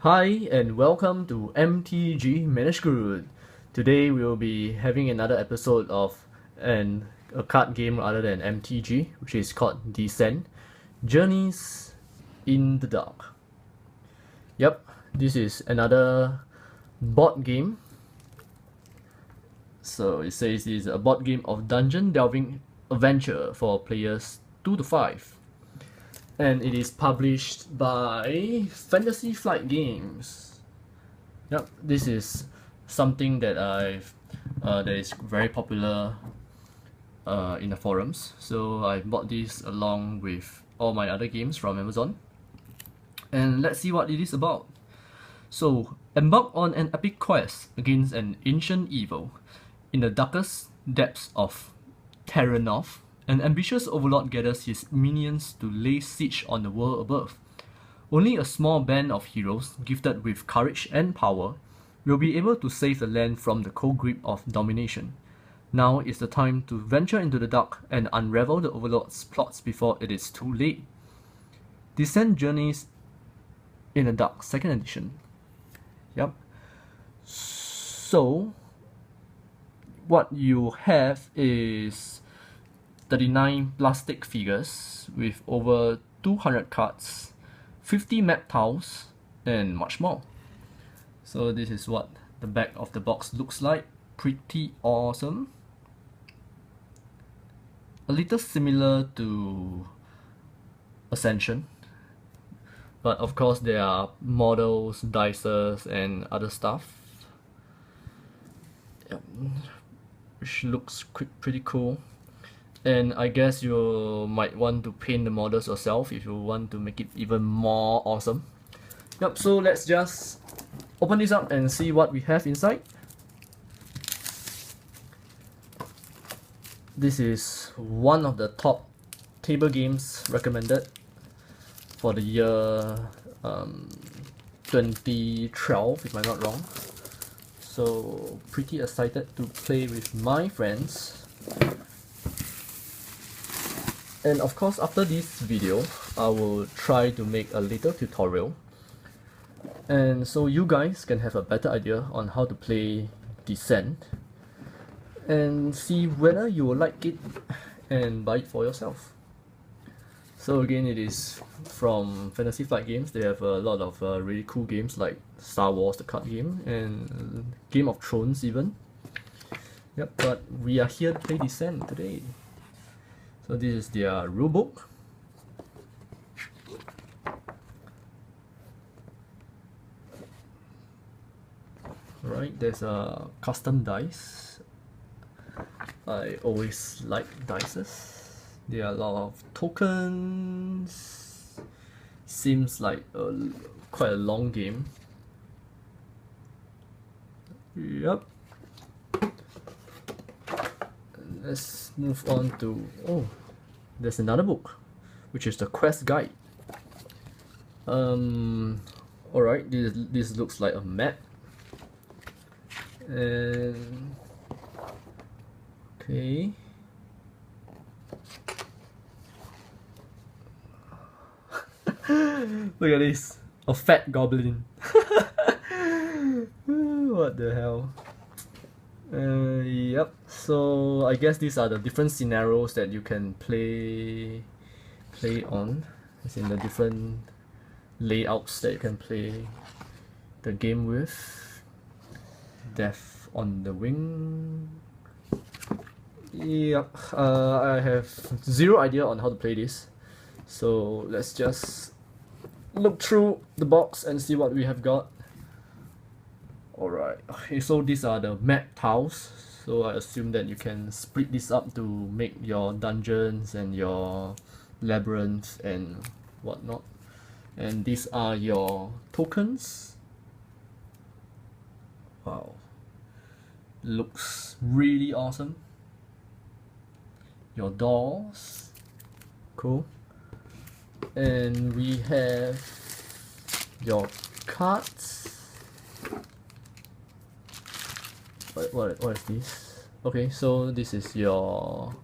Hi and welcome to MTG Managed Good. Today we will be having another episode of a card game other than MTG, which is called Descent: Journeys in the Dark. Yep, this is another board game. So it says it's a board game of dungeon delving adventure for players 2 to 5. And it is published by Fantasy Flight Games. Yep, this is something that that is very popular in the forums. So I bought this along with all my other games from Amazon. And let's see what it is about. So, embark on an epic quest against an ancient evil. In the darkest depths of Terranov, an ambitious overlord gathers his minions to lay siege on the world above. Only a small band of heroes, gifted with courage and power, will be able to save the land from the cold grip of domination. Now is the time to venture into the dark and unravel the overlord's plots before it is too late. Descent Journeys in the Dark, 2nd edition. Yep. So, what you have is 39 plastic figures with over 200 cards, 50 map tiles, and much more. So this is what the back of the box looks like. Pretty awesome. A little similar to Ascension, but of course there are models, dices, and other stuff. Yep. Which looks pretty cool. And I guess you might want to paint the models yourself if you want to make it even more awesome. Yep, so let's just open this up and see what we have inside. This is one of the top table games recommended for the year 2012, if I'm not wrong. So pretty excited to play with my friends. And of course, after this video, I will try to make a little tutorial, and so you guys can have a better idea on how to play Descent and see whether you will like it and buy it for yourself. So again, it is from Fantasy Flight Games. They have a lot of really cool games like Star Wars, the card game, and Game of Thrones even. Yep, but we are here to play Descent today. So this is their rulebook. Alright, there's a custom dice. I always like dices. There are a lot of tokens. Seems like quite a long game. Yep. Let's move on to, there's another book, which is the quest guide. Alright, this looks like a map. And okay. Look at this, a fat goblin. What the hell? Yep, so I guess these are the different scenarios that you can play on. It's in the different layouts that you can play the game with. Death on the Wing. Yep, I have zero idea on how to play this. So let's just look through the box and see what we have got. Alright, okay, so these are the map tiles. So I assume that you can split this up to make your dungeons and your labyrinths and whatnot. And these are your tokens. Wow. Looks really awesome. Your doors. Cool. And we have your cards. What is this? Okay, so this is your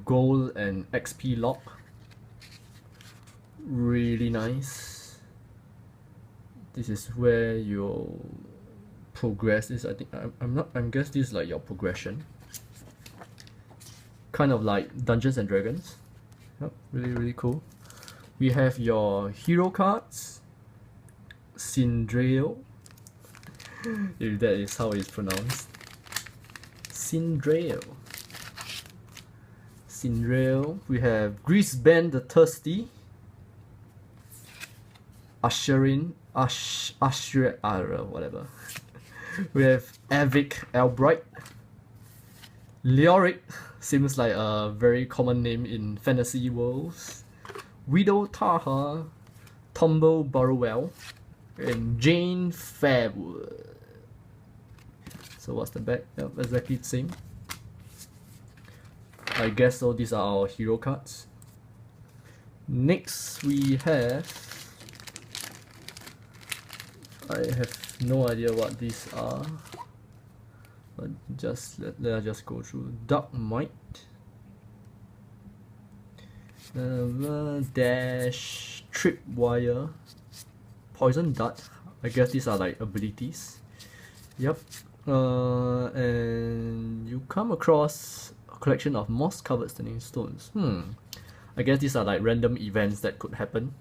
gold and XP lock. Really nice. This is where your progress is. I think I'm guess this is like your progression. Kind of like Dungeons and Dragons. Yep, really cool. We have your hero cards. Sindrail. If that is how it's pronounced. Sindrail. Sindrail. We have Greaseband the Thirsty. Usherin. Usher. Whatever. We have Avic Albright. Leoric. Seems like a very common name in fantasy worlds. Widow Taha. Tombo Burrowell. And Jane Fairwood. So what's the back? Yep, exactly the same. I guess so. These are our hero cards. Next we have. I have no idea what these are. But just let us just go through. Dark Might. Dash Tripwire. Poison Dart. I guess these are like abilities. Yep. And you come across a collection of moss covered standing stones. I guess these are like random events that could happen.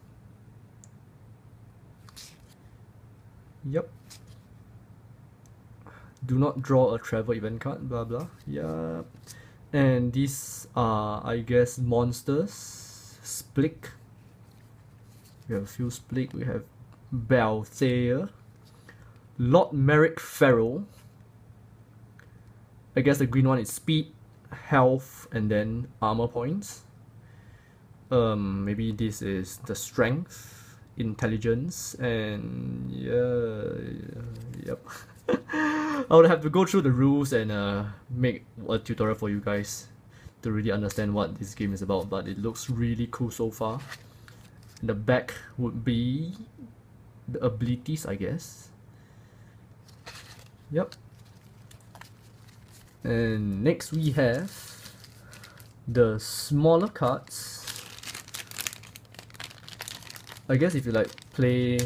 Yep. Do not draw a travel event card, blah blah. Yep. And these are, I guess, monsters. Splick. We have a few Splick. We have Balthair. Lord Merrick Farrell. I guess the green one is speed, health, and then armor points. Maybe this is the strength, intelligence, and yep. I would have to go through the rules and make a tutorial for you guys to really understand what this game is about, but it looks really cool so far. And the back would be the abilities, I guess. Yep. And next we have the smaller cards. I guess if you like play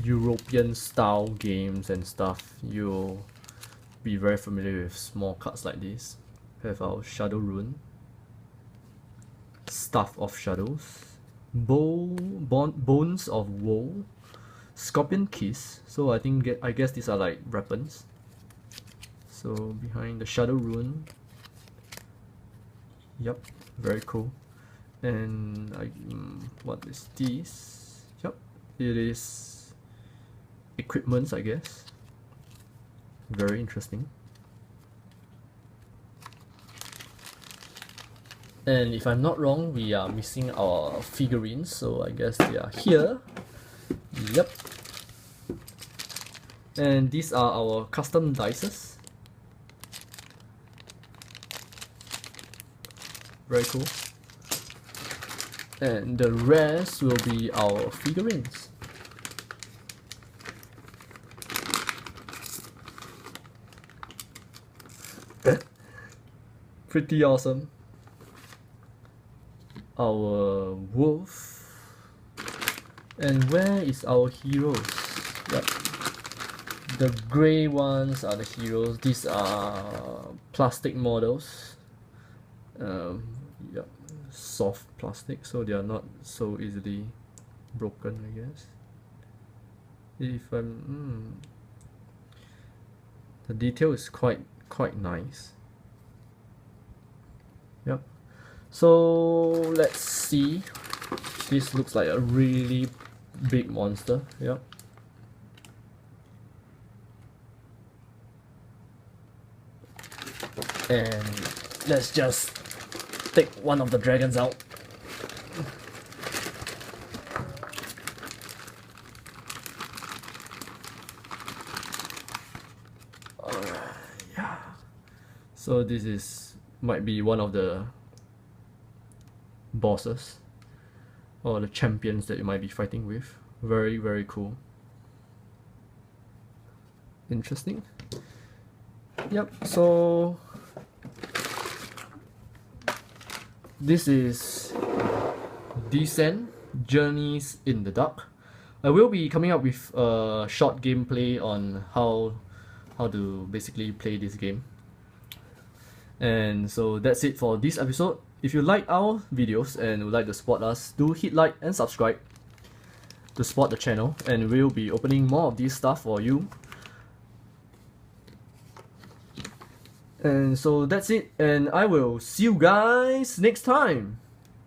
European style games and stuff, you'll be very familiar with small cards like this. We have our Shadow Rune, Staff of Shadows, Bones of Woe, Scorpion Kiss. So I guess these are like weapons. So behind the Shadow Rune, yep, very cool. And what is this? Yep, it is equipments, I guess. Very interesting. And if I'm not wrong, we are missing our figurines, so I guess they are here. Yep. And these are our custom dices. Very cool. And the rest will be our figurines. Pretty awesome. Our wolf. And where is our heroes? Yep. The grey ones are the heroes. These are plastic models. Yep. Soft plastic, so they are not so easily broken, I guess. If I'm the detail is quite nice. Yep. So let's see. This looks like a really big monster. Yep. And let's just take one of the dragons out. Yeah. So this might be one of the bosses or the champions that you might be fighting with. Very cool. Interesting. Yep. So this is Descent, Journeys in the Dark. I will be coming up with a short gameplay on how to basically play this game. And so that's it for this episode. If you like our videos and would like to support us, do hit like and subscribe to support the channel, and we'll be opening more of these stuff for you. And so that's it, and I will see you guys next time.